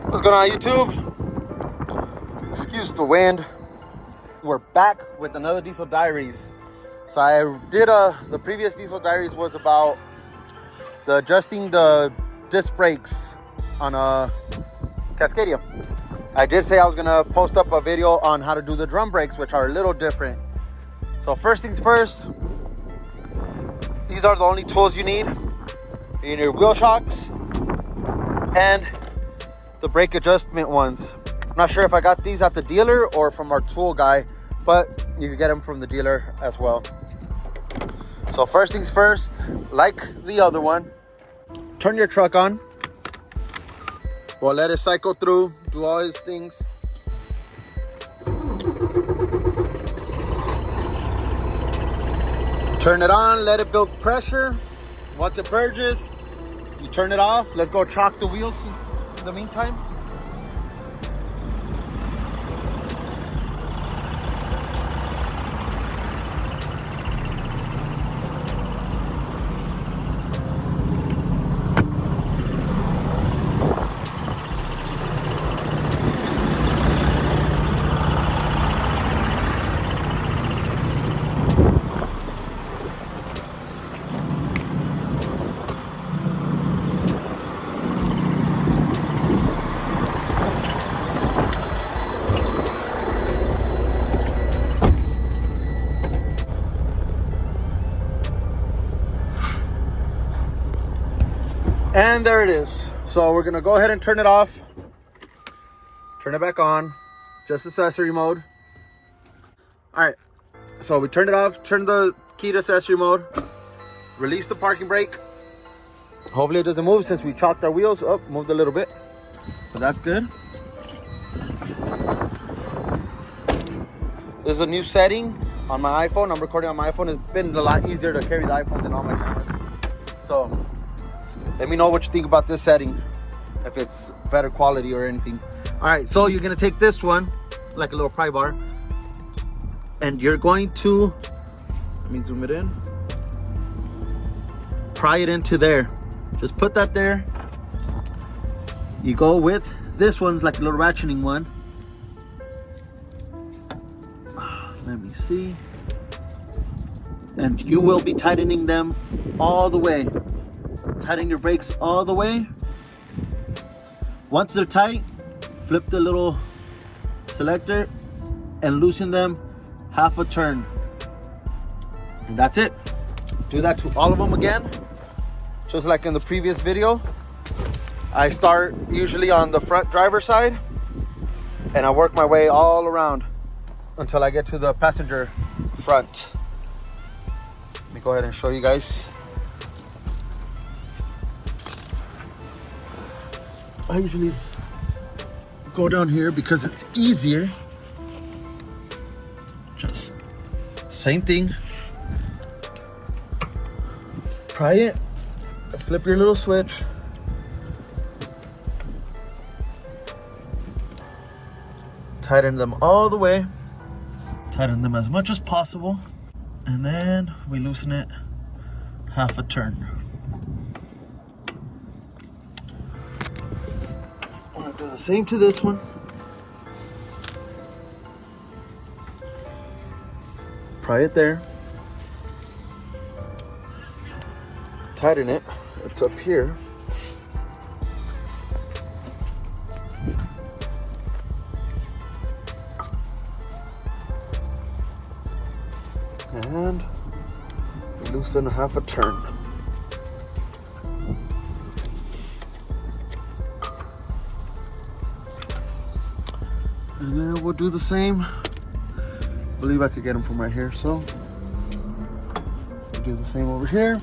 What's going on, YouTube? Excuse the wind. We're back with another Diesel Diaries. So I did the previous Diesel Diaries was about adjusting the disc brakes on a Cascadia. I did say I was gonna post up a video on how to do the drum brakes, which are a little different. So first things first, these are the only tools you need. You need your wheel shocks and the brake adjustment ones. I'm not sure if I got these at the dealer or from our tool guy, but you can get them from the dealer as well. So first things first, like the other one, turn your truck on. We'll let it cycle through, do all his things. Turn it on, let it build pressure. Once it purges, you turn it off. Let's go chalk the wheels in the meantime. And there it is. So we're gonna go ahead and turn it off. Turn it back on. Just accessory mode. All right. So we turned it off. Turn the key to accessory mode. Release the parking brake. Hopefully it doesn't move since we chalked our wheels up. Moved a little bit. So that's good. There's a new setting on my iPhone. I'm recording on my iPhone. It's been a lot easier to carry the iPhone than all my cameras. So let me know what you think about this setting, if it's better quality or anything. All right, so you're gonna take this one, like a little pry bar, and you're going to, let me zoom it in, pry it into there. Just put that there. You go with this one's like a little ratcheting one. Let me see. And you will be tightening them all the way. Tighten your brakes all the way. Once they're tight, flip the little selector and loosen them half a turn. And that's it. Do that to all of them again. Just like in the previous video. I start usually on the front driver side and I work my way all around until I get to the passenger front. Let me go ahead and show you guys. I usually go down here because it's easier. Just same thing. Pry it, flip your little switch. Tighten them all the way. Tighten them as much as possible. And then we loosen it half a turn. Do the same to this one. Pry it there. Tighten it. It's up here. And loosen half a turn. And then we'll do the same. I believe I could get them from right here, so we'll do the same over here.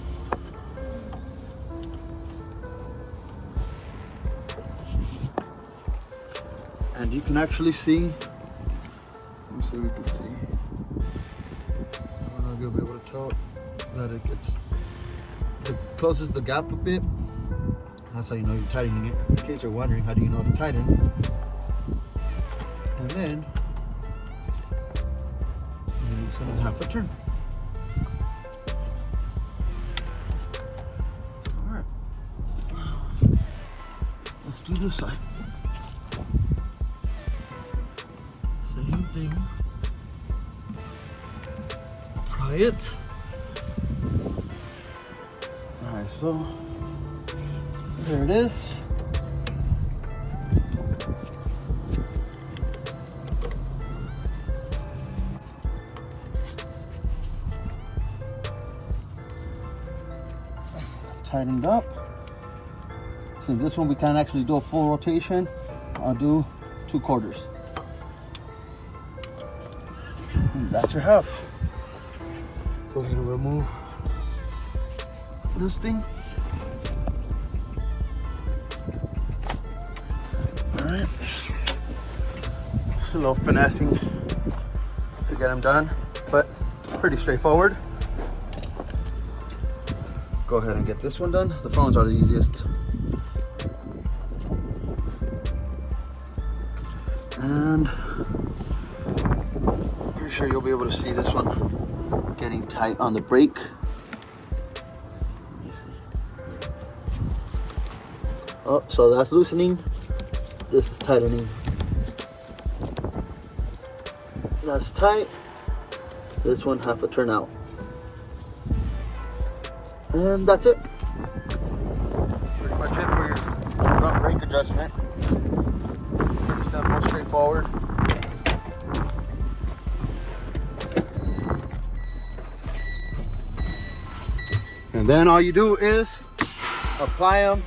And you can actually see, let me see if we can see. I don't know if you'll be able to tell that it closes the gap a bit. That's how you know you're tightening it. In case you're wondering, how do you know to tighten? And then you loosen it half a turn. All right, let's do this side. thing. Pry it. Alright, so there it is. Tightened up. So this one we can't actually do a full rotation. I'll do 2/4. And that's your half. Go ahead and remove this thing. All right. Just a little finessing to get them done, but pretty straightforward. Go ahead and get this one done. The front ones are the easiest. And pretty sure you'll be able to see this one getting tight on the brake. Let me see. Oh, so that's loosening. This is tightening. That's tight. This one half a turn out. And that's it. Pretty much it for your front brake adjustment. Pretty simple, straightforward. And then all you do is apply them,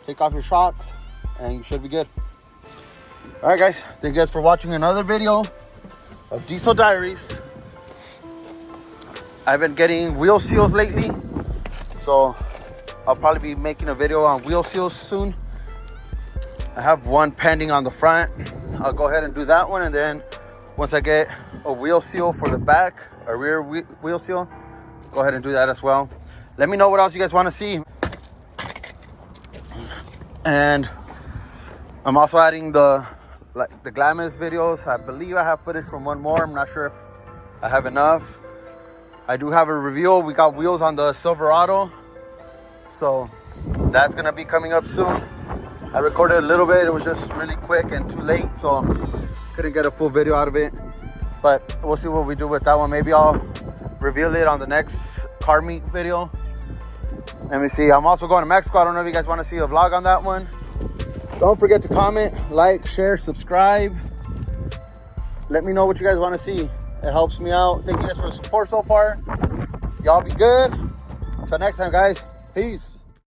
take off your shocks, and you should be good. All right, guys. Thank you guys for watching another video of Diesel Diaries. I've been getting wheel seals lately, so I'll probably be making a video on wheel seals soon. I have one pending on the front. I'll go ahead and do that one, and then once I get a wheel seal for the back, a rear wheel seal, go ahead and do that as well. Let me know what else you guys want to see. And I'm also adding the Glamis videos. I believe I have footage from one more. I'm not sure if I have enough. I do have a reveal. We got wheels on the Silverado, so that's gonna be coming up soon. I recorded a little bit. It was just really quick and too late, so couldn't get a full video out of it. But we'll see what we do with that one. Maybe I'll reveal it on the next car meet video. Let me see. I'm also going to Mexico. I don't know if you guys want to see a vlog on that one. Don't forget to comment, like, share, subscribe. Let me know what you guys want to see. It helps me out. Thank you guys for the support so far. Y'all be good. Until next time, guys. Peace.